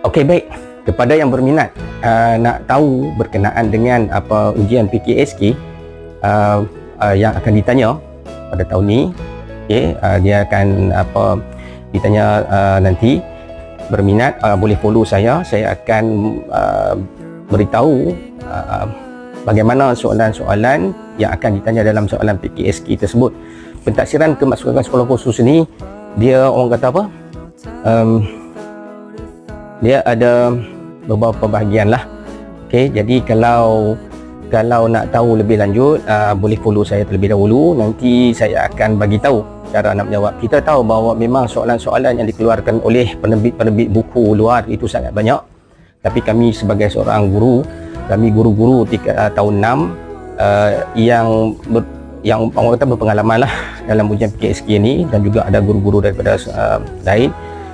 Okey, baik. Kepada yang berminat nak tahu berkenaan dengan apa ujian PKSK yang akan ditanya pada tahun ni, okey, dia akan ditanya nanti. Berminat boleh follow saya akan beritahu bagaimana soalan-soalan yang akan ditanya dalam soalan PKSK tersebut. Pentaksiran kemasukan sekolah khusus ni, dia orang kata apa, dia ada beberapa bahagian lah. Okey, jadi kalau nak tahu lebih lanjut, boleh follow saya terlebih dahulu. Nanti saya akan bagi tahu cara nak menjawab. Kita tahu bahawa memang soalan-soalan yang dikeluarkan oleh penerbit buku luar itu sangat banyak. Tapi kami sebagai seorang guru, kami guru-guru tahun 6 yang orang kata berpengalaman lah dalam ujian PKSK ni, dan juga ada guru-guru daripada lain.